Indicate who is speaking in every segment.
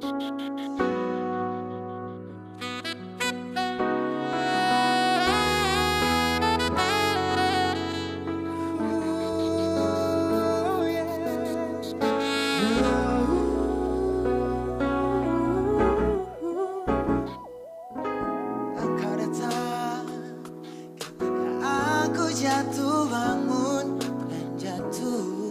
Speaker 1: Engkau datang ketika aku jatuh bangun dan jatuh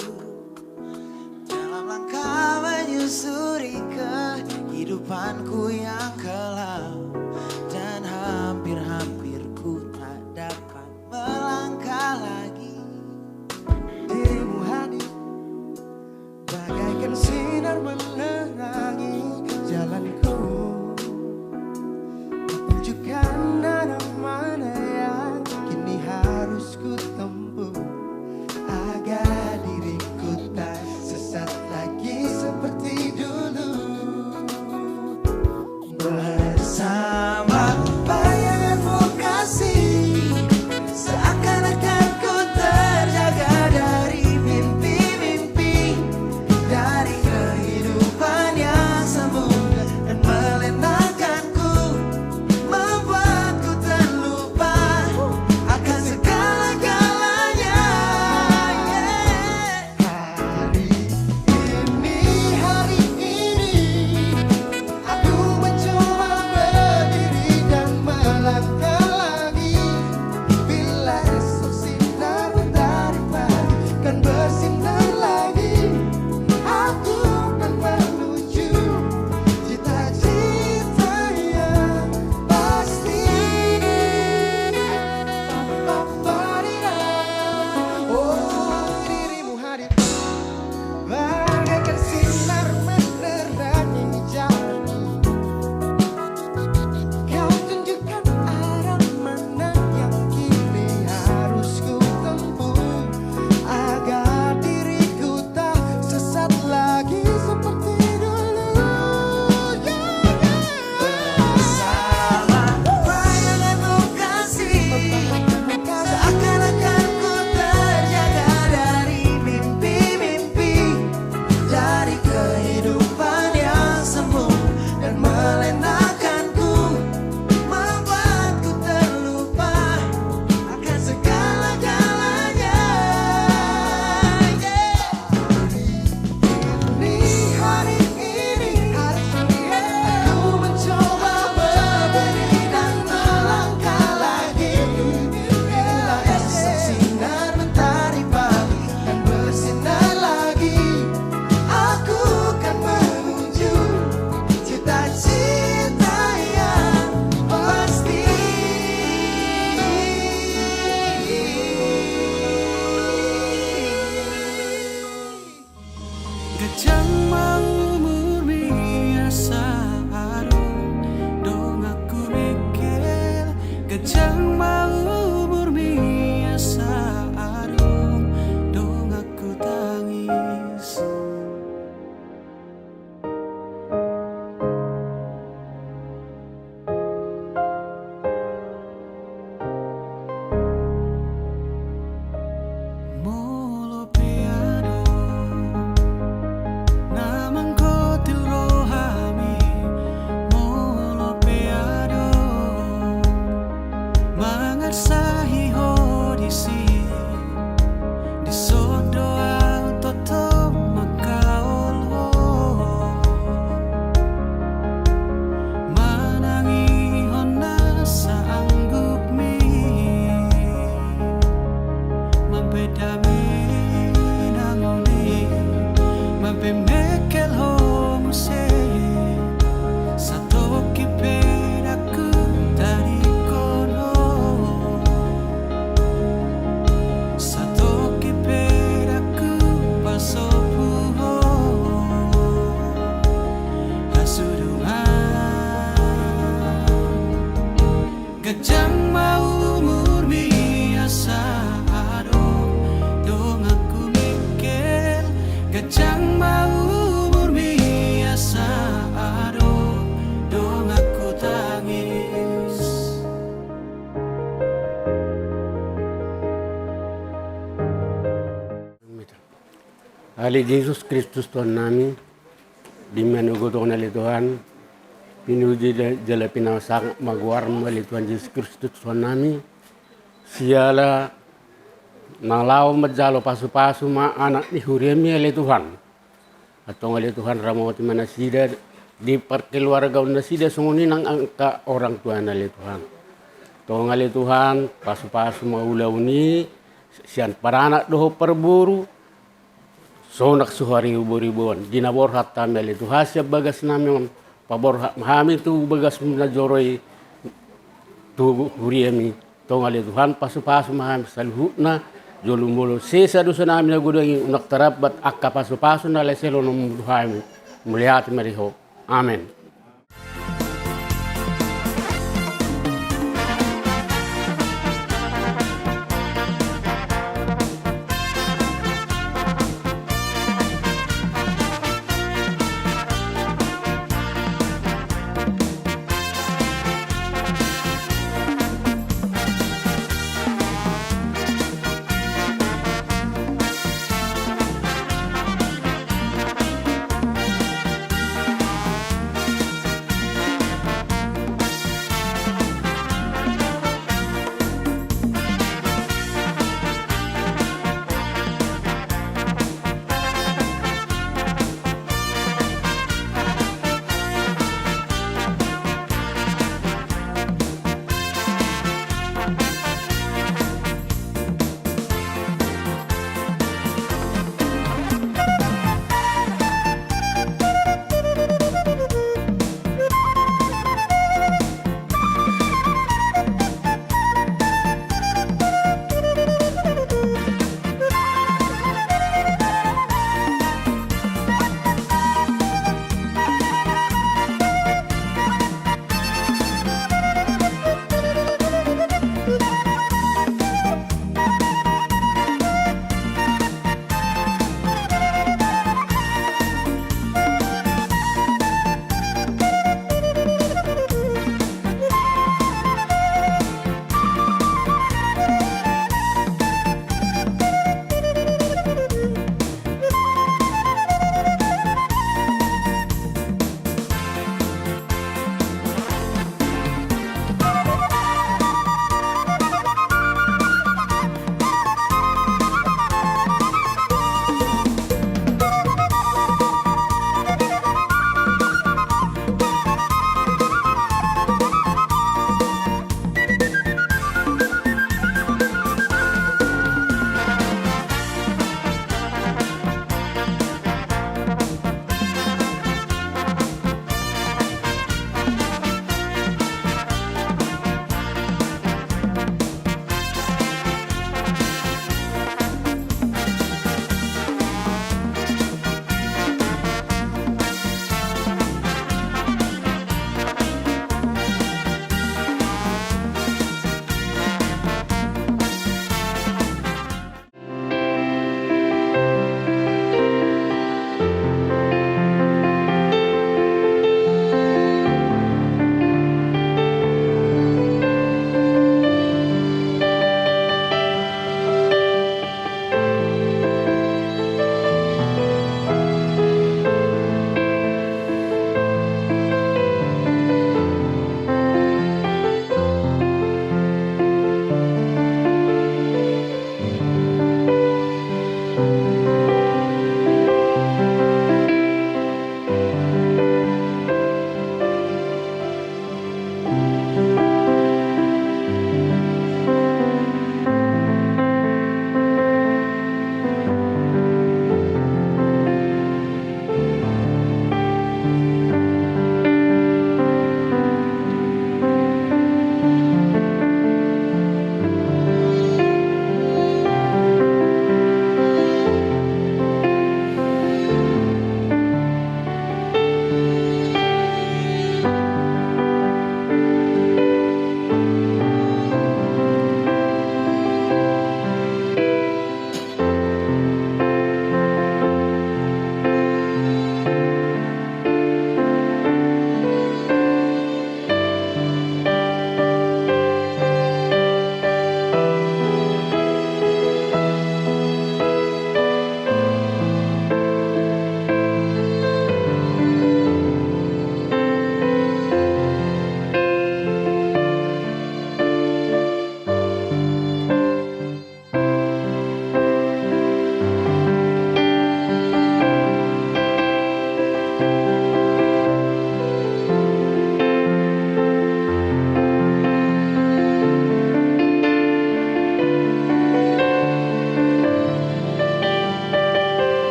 Speaker 1: dalam langkah menyusuri kehidupanku yang kelam, dan hampir-hampir ku tak dapat melangkah lagi. Dirimu hadir bagaikan sinar menerangi jalanku, tunjukkan arah mana yang kini harus ku tempuh agar diriku tak sesat lagi seperti dulu. Bersama bayanganmu kasih, seakan-akan ku terjaga dari mimpi-mimpi, dari kehidupan yang semu dan melenakanku, membuatku terlupa akan segala-galanya. Hari ini aku mencoba berdiri dan melangkah lagi. Bila esok sinar mentari pagi kan bersinar lagi, aku kan menuju cita-cita yang pasti. Oh, dirimu hadir bagaikan sinar menerangi jalanku. Kau tunjukkan arah mana yang kini harus ku tempuh agar diriku tak sesat lagi seperti dulu. Bersama bayanganmu kasih, seakan-akan ku terjaga dari mimpi-mimpi, dari kehidupan yang semu dan melenakanku, membuatku terlupa akan segala-galanya. Hari ini aku mencoba berdiri dan melangkah lagi. Bila esok sinar mentari pagi kan bersinar lagi, aku kan menuju cita-cita yang pasti.
Speaker 2: Gajang mau murni asa arung, dong aku mikir. Gajang mau murni asa arung, dong aku tangis. Molo piano namang kotil rohami, molo peado mangarsahi hodisi di sodo autoto makaolo manangi hona sa anggup mi mapedami nangoni mapemekel homuse satu kipedaku dari kono, satu kipedaku pasopuho hasudungan. Gajang mau murni asa adong, dong aku mikir. Gajang mau murni asa adong, dong aku tangis.
Speaker 3: Ali Yesus Kristus Tuhan kami, di menuguto na Tuhan, pinuji jala pinasang magwar mali Tuhan Yesus Kristus Tuhan nami, siala nalaw majalo pasu-pasu ma anak ni huremi ali Tuhan, atau ali Tuhan ramawati manasida di perkeluarga nasida sunguni nang angka orang Tuhan ali Tuhan, tong ali Tuhan pasu-pasu maulaw ni sian paranak doho perburu. Sonak suhari ubur-ibuan, dinabor hatta meli tu hasya bagas namin pabor mahami tu bagas na joroi tu huriemi tongali Tuhan pasu-pasu mahami salhutna jolumulo sesa dosa namin na gudang unak tarabat akka pasu-pasu na leselo nung duhami melihat meriho. Amen.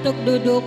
Speaker 4: untuk duduk.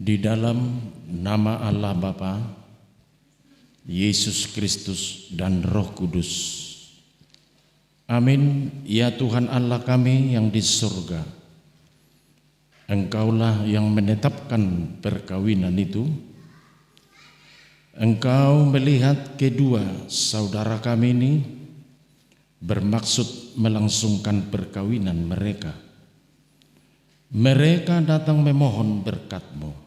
Speaker 5: Di dalam nama Allah Bapa, Yesus Kristus dan Roh Kudus. Amin. Ya Tuhan Allah kami yang di surga, Engkaulah yang menetapkan perkawinan itu. Engkau melihat kedua saudara kami ini bermaksud melangsungkan perkawinan mereka. Mereka datang memohon berkat-Mu.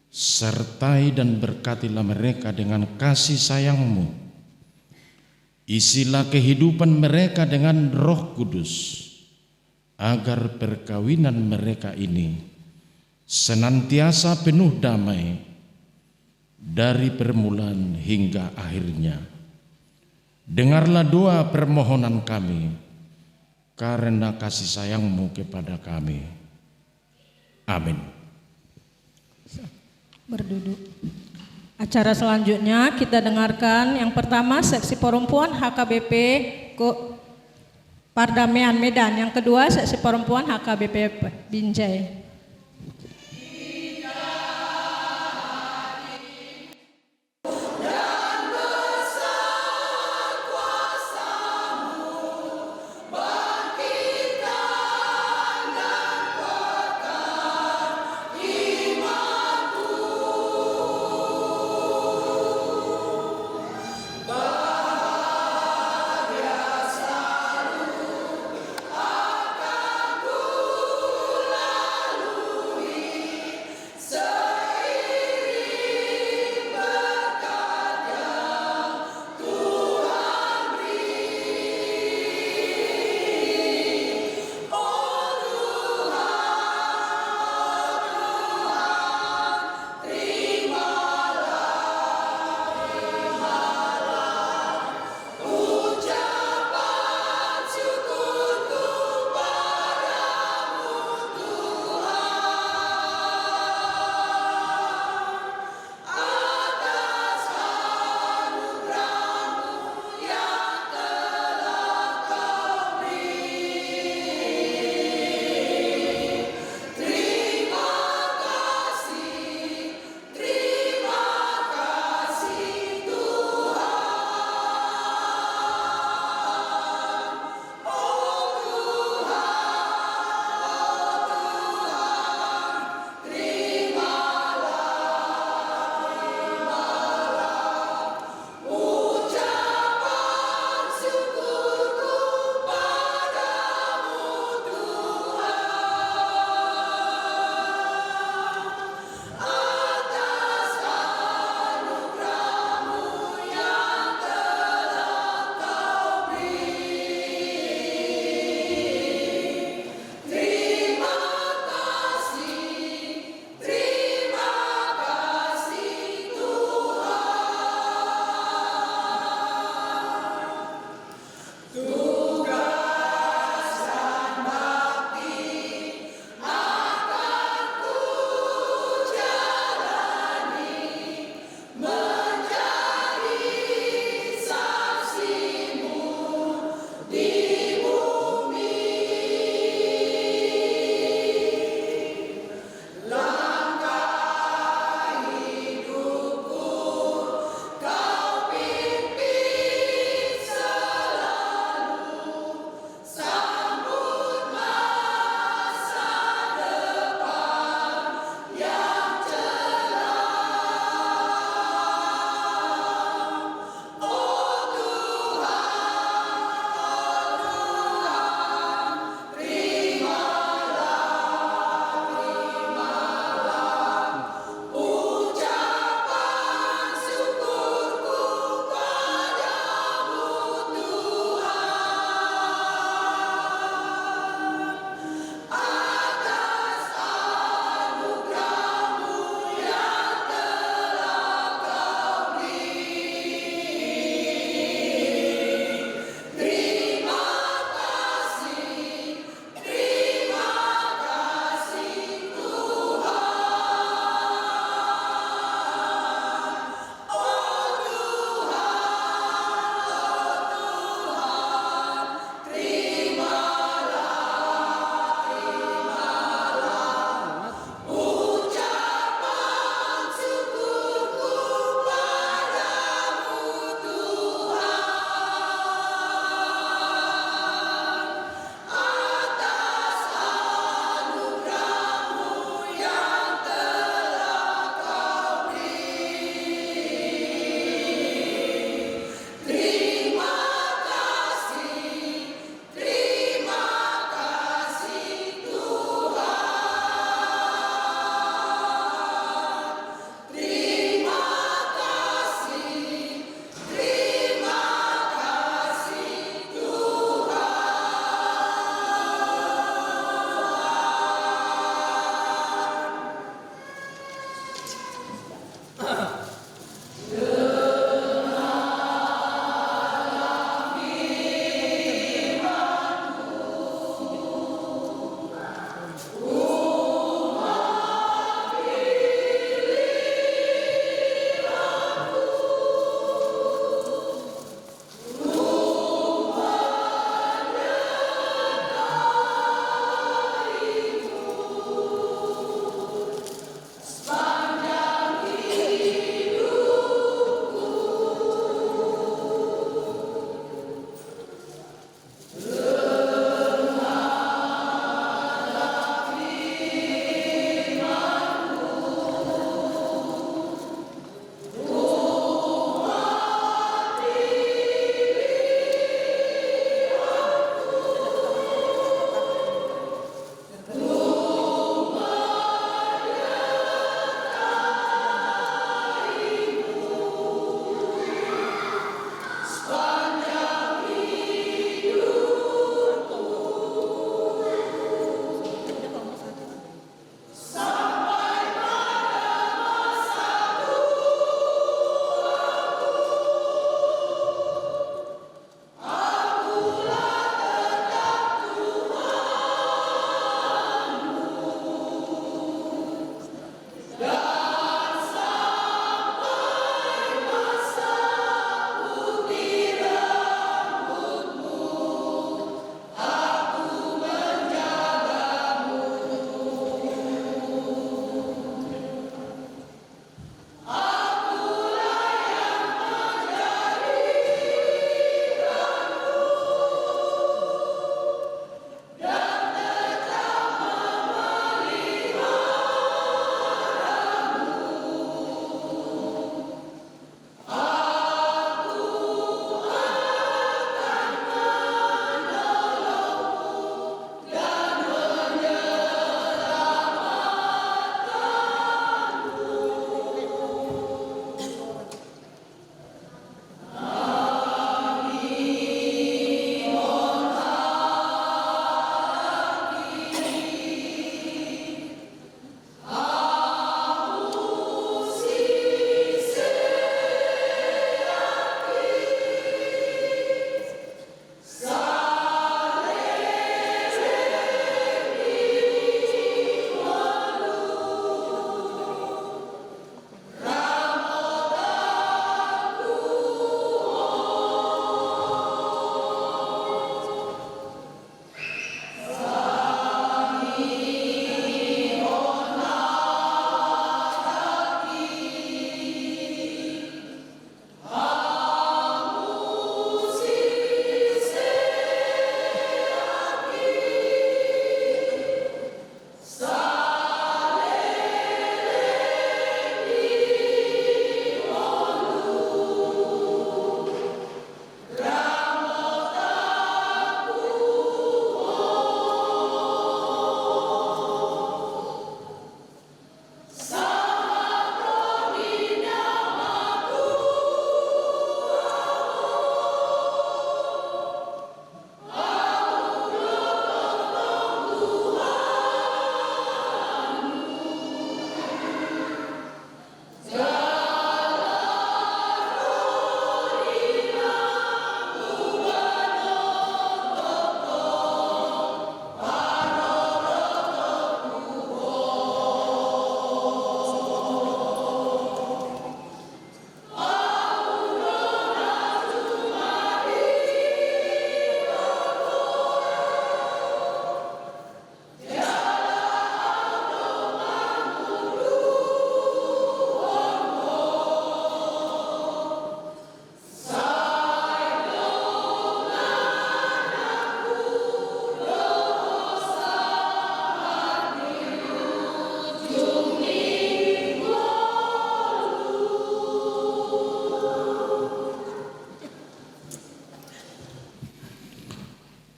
Speaker 5: Sertai dan berkatilah mereka dengan kasih sayang-Mu. Isilah kehidupan mereka dengan Roh Kudus, agar perkawinan mereka ini senantiasa penuh damai dari permulaan hingga akhirnya. Dengarlah doa permohonan kami karena kasih sayang-Mu kepada kami. Amin.
Speaker 4: Berduduk. Acara selanjutnya kita dengarkan yang pertama seksi perempuan HKBP Pardamaian Medan, yang kedua seksi perempuan HKBP Binjai.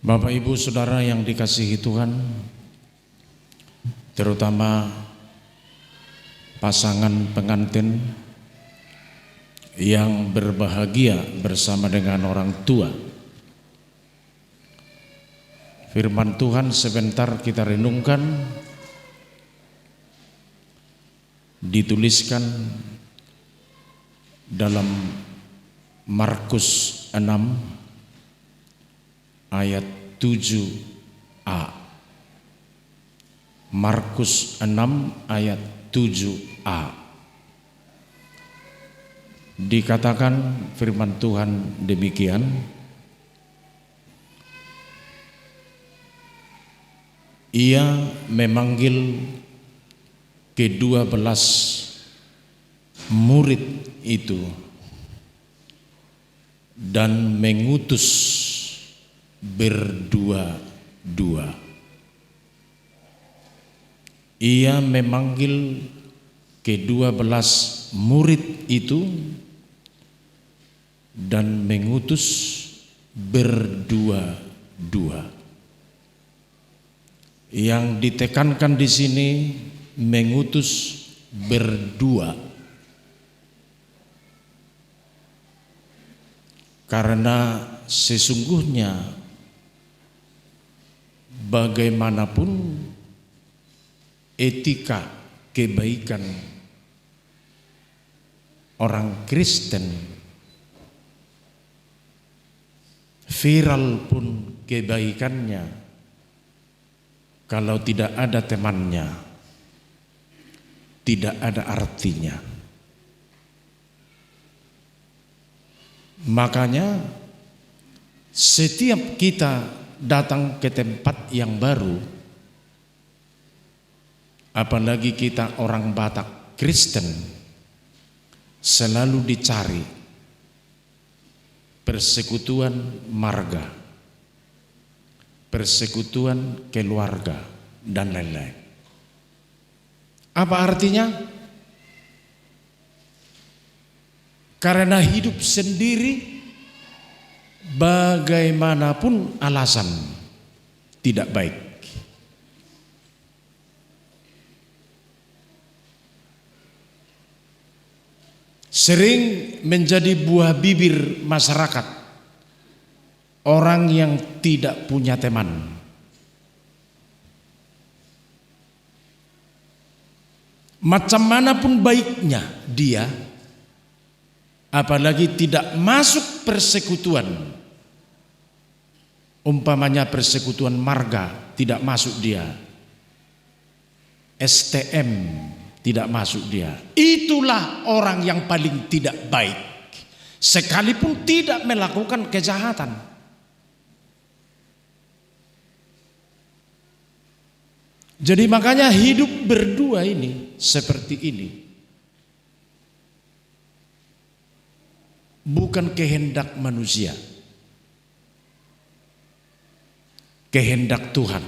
Speaker 5: Bapak Ibu Saudara yang dikasihi Tuhan, terutama pasangan pengantin yang berbahagia bersama dengan orang tua. Firman Tuhan sebentar kita renungkan, dituliskan dalam Markus 6 ayat 7a. Markus 6 ayat 7a. Dikatakan firman Tuhan demikian, ia memanggil ke-12 murid itu dan mengutus berdua-dua. Ia memanggil ke-12 murid itu dan mengutus berdua-dua. Yang ditekankan di sini mengutus berdua, karena sesungguhnya bagaimanapun etika kebaikan orang Kristen, viral pun kebaikannya, kalau tidak ada temannya, tidak ada artinya. Makanya setiap kita datang ke tempat yang baru, apalagi kita orang Batak Kristen, selalu dicari persekutuan marga, persekutuan keluarga, dan lain-lain. Apa artinya? Karena hidup sendiri bagaimanapun alasan tidak baik. Sering menjadi buah bibir masyarakat orang yang tidak punya teman. Macam manapun baiknya dia, apalagi tidak masuk persekutuan, umpamanya persekutuan marga, tidak masuk dia, STM tidak masuk dia, itulah orang yang paling tidak baik, sekalipun tidak melakukan kejahatan. Jadi makanya hidup berdua ini seperti ini bukan kehendak manusia, kehendak Tuhan.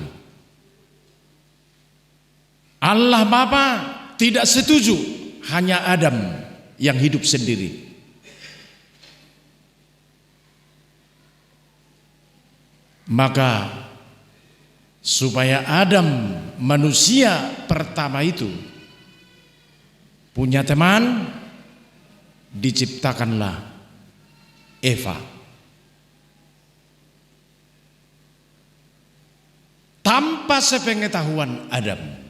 Speaker 5: Allah Bapa tidak setuju hanya Adam yang hidup sendiri. Maka supaya Adam, manusia pertama itu, punya teman, diciptakanlah Eva. Tanpa sepengetahuan Adam.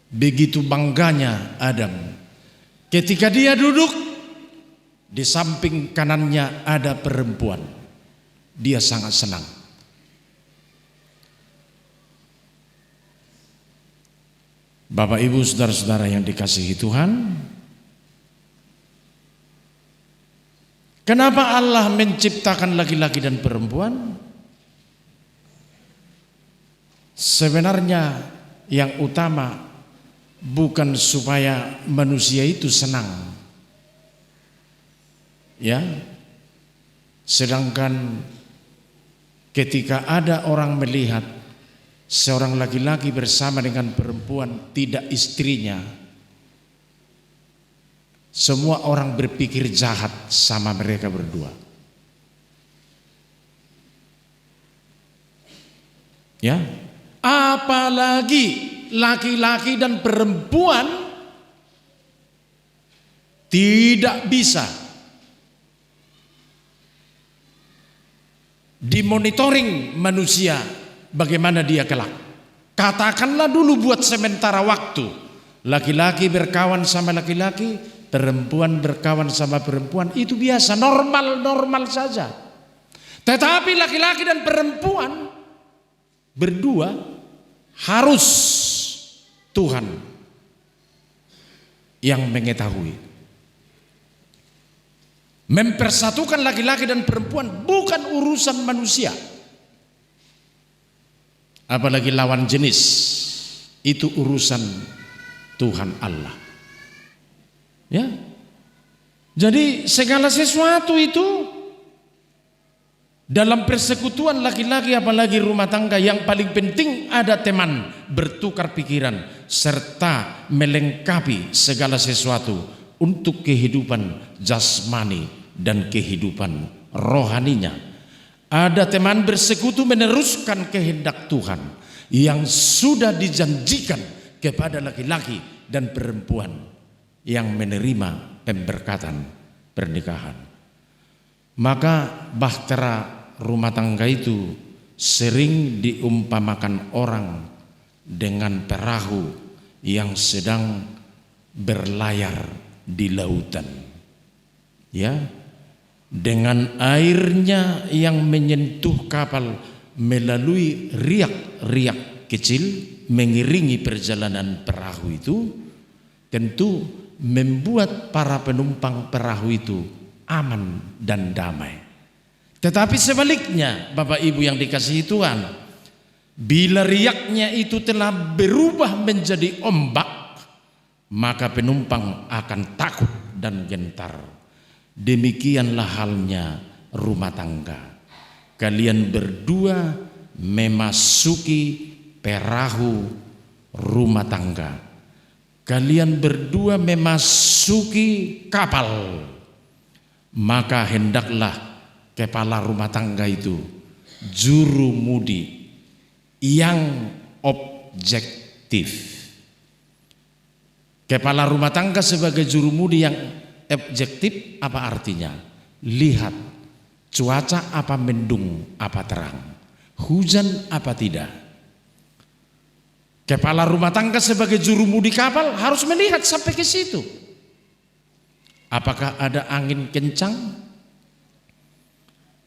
Speaker 5: Begitu bangganya Adam ketika dia duduk di samping kanannya ada perempuan, dia sangat senang. Bapak Ibu saudara-saudara yang dikasihi Tuhan, kenapa Allah menciptakan laki-laki dan perempuan? Sebenarnya yang utama bukan supaya manusia itu senang, ya. Sedangkan ketika ada orang melihat seorang laki-laki bersama dengan perempuan, tidak istrinya, semua orang berpikir jahat sama mereka berdua. Ya, apalagi laki-laki dan perempuan tidak bisa dimonitoring manusia bagaimana dia kelak. Katakanlah dulu buat sementara waktu, laki-laki berkawan sama laki-laki, perempuan berkawan sama perempuan, itu biasa, normal saja. Tetapi laki-laki dan perempuan berdua harus Tuhan yang mengetahui. Mempersatukan laki-laki dan perempuan bukan urusan manusia. Apalagi lawan jenis, itu urusan Tuhan Allah. Ya. Jadi segala sesuatu itu dalam persekutuan laki-laki apalagi rumah tangga, yang paling penting ada teman, bertukar pikiran serta melengkapi segala sesuatu untuk kehidupan jasmani dan kehidupan rohaninya. Ada teman bersekutu meneruskan kehendak Tuhan yang sudah dijanjikan kepada laki-laki dan perempuan yang menerima pemberkatan pernikahan. Maka bahtera rumah tangga itu sering diumpamakan orang dengan perahu yang sedang berlayar di lautan. Ya, dengan airnya yang menyentuh kapal melalui riak-riak kecil mengiringi perjalanan perahu itu, tentu membuat para penumpang perahu itu aman dan damai. Tetapi sebaliknya, Bapak Ibu yang dikasihi Tuhan, bila riaknya itu telah berubah menjadi ombak, maka penumpang akan takut dan gentar. Demikianlah halnya rumah tangga. Kalian berdua memasuki perahu rumah tangga. Kalian berdua memasuki kapal. Maka hendaklah kepala rumah tangga itu jurumudi yang objektif. Kepala rumah tangga sebagai jurumudi yang objektif apa artinya? Lihat cuaca apa mendung apa terang, hujan apa tidak. Kepala rumah tangga sebagai jurumudi kapal harus melihat sampai ke situ. Apakah ada angin kencang?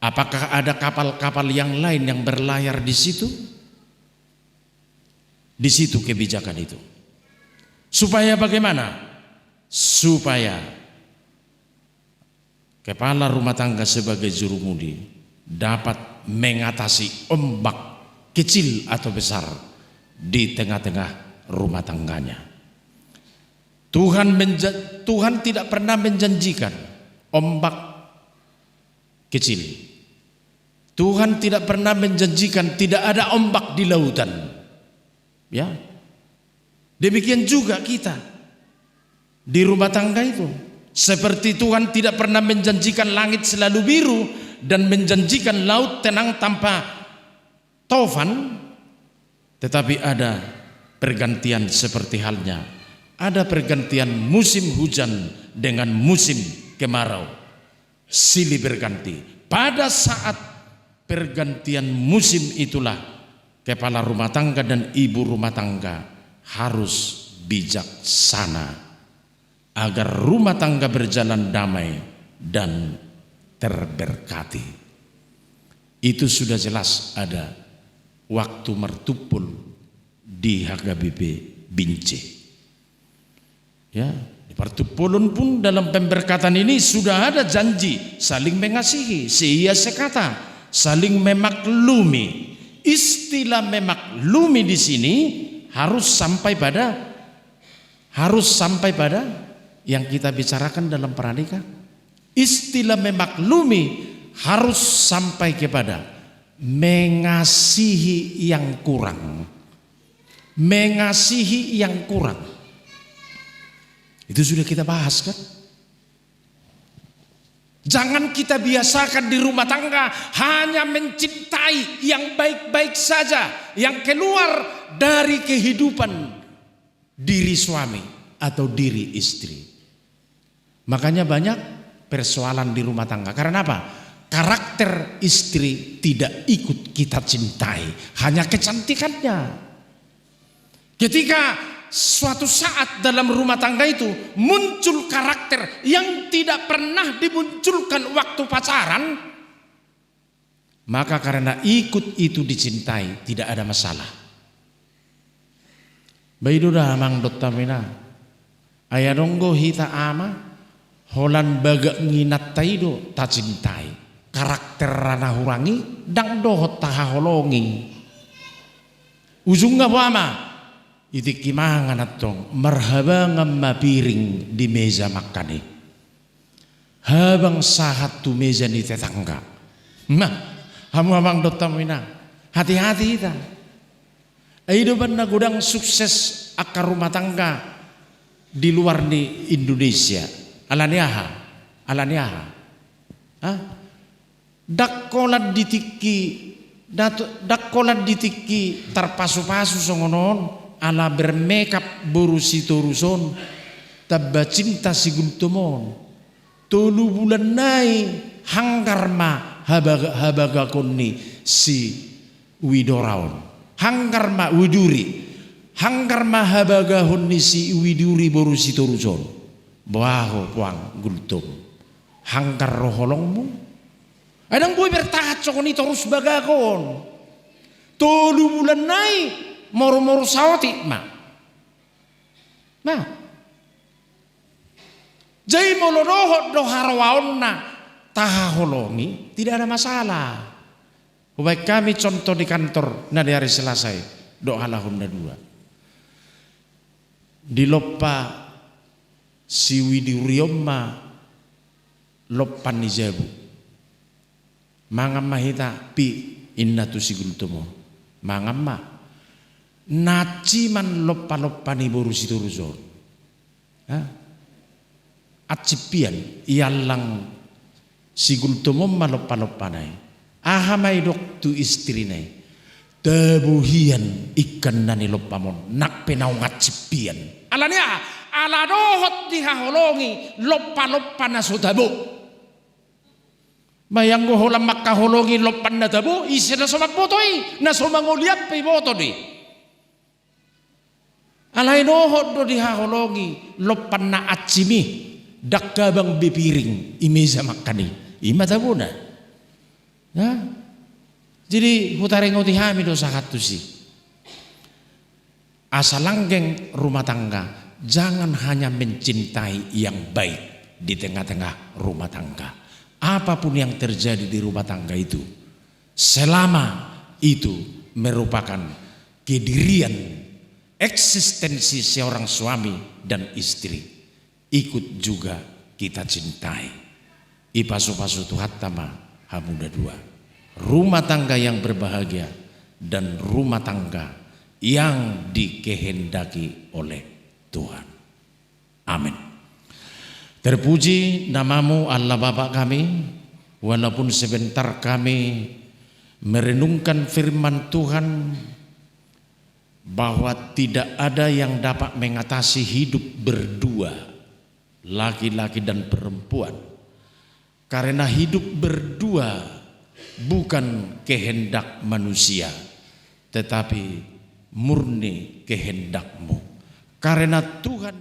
Speaker 5: Apakah ada kapal-kapal yang lain yang berlayar di situ? Di situ kebijakan itu. Supaya bagaimana? Supaya kepala rumah tangga sebagai jurumudi dapat mengatasi ombak kecil atau besar di tengah-tengah rumah tangganya. Tuhan tidak pernah menjanjikan ombak kecil. Tuhan tidak pernah menjanjikan tidak ada ombak di lautan. Ya. Demikian juga kita di rumah tangga itu. Seperti Tuhan tidak pernah menjanjikan langit selalu biru dan menjanjikan laut tenang tanpa taufan, tetapi ada pergantian seperti halnya. Ada pergantian musim hujan dengan musim kemarau. Silih berganti. Pada saat pergantian musim itulah kepala rumah tangga dan ibu rumah tangga harus bijaksana agar rumah tangga berjalan damai dan terberkati. Itu sudah jelas ada waktu mertupul di HKBP Bince. Ya, di pertupulan pun dalam pemberkatan ini sudah ada janji saling mengasihi, seia sekata, saling memaklumi. Istilah memaklumi di sini harus sampai pada yang kita bicarakan dalam pernikahan. Istilah memaklumi harus sampai kepada mengasihi yang kurang. Mengasihi yang kurang. Itu sudah kita bahas kan? Jangan kita biasakan di rumah tangga hanya mencintai yang baik-baik saja, yang keluar dari kehidupan diri suami atau diri istri. Makanya banyak persoalan di rumah tangga. Karena apa? Karakter istri tidak ikut kita cintai, hanya kecantikannya. Ketika suatu saat dalam rumah tangga itu muncul karakter yang tidak pernah dimunculkan waktu pacaran, maka karena ikut itu dicintai, tidak ada masalah. Baidudah mang dotamina ayadonggo hita ama holan baga nginat taido ta cintai karakter rana hurangi dang dohot taha holongi ujung apa ama itik kimangan atong marhaba ngamma piring di meja makan habang sahat tu meja di tetangga. Nah hamu abang dotamina hati-hati kita hidupan na gudang sukses akar rumah tangga di luar di Indonesia alaniaha dakkolan ditiki tarpasu-pasu songonon ala bermakeup borusi toruson tabba cinta sigultumon tolu bulan nai hanggarma habaga konni si widoraon hanggarma widuri hanggarma habaga honni si widuri borusi toruson baho puang gultum hanggar roholongmu adang boy bertahat cokoni terus bagakon tolu bulan nai moro-moro sawati ma jai molorohot do harawaon na tahaholongi tidak ada masalah. Baik kami contoh di kantor nah di hari Selasa do halahunda 2 di lopa si widuriomma lopan ni jabu mangamma hita pi inna tu sigultumo mangamma naciman lopa ni borusi turuzon acipian iyalang sigultumo ma lopa nai ahamai dok tu istri nai tebuhian ikan nani lopamon nak penau ngacipian alania ala dohot dihaholongi lopa na sodabo mayang go holam makaholongi lopan na dabo isi na somak botoi na somangoliap pe boto di alai dohot do dihaholongi lopan na acimi dakabang bepiring imeza makani ima tabuna nah jadi hutarengo tihami dosa katusi asalanggeng rumah tangga jangan hanya mencintai yang baik di tengah-tengah rumah tangga. Apapun yang terjadi di rumah tangga itu, selama itu merupakan kedirian eksistensi seorang suami dan istri, ikut juga kita cintai. Ipasu-pasu tuhatama hamuda 2. Rumah tangga yang berbahagia dan rumah tangga yang dikehendaki oleh Tuhan. Amin. Terpuji namamu Allah Bapa kami, walaupun sebentar kami merenungkan firman Tuhan bahwa tidak ada yang dapat mengatasi hidup berdua, laki-laki dan perempuan. Karena hidup berdua bukan kehendak manusia, tetapi murni kehendakmu. Karena Tuhan yang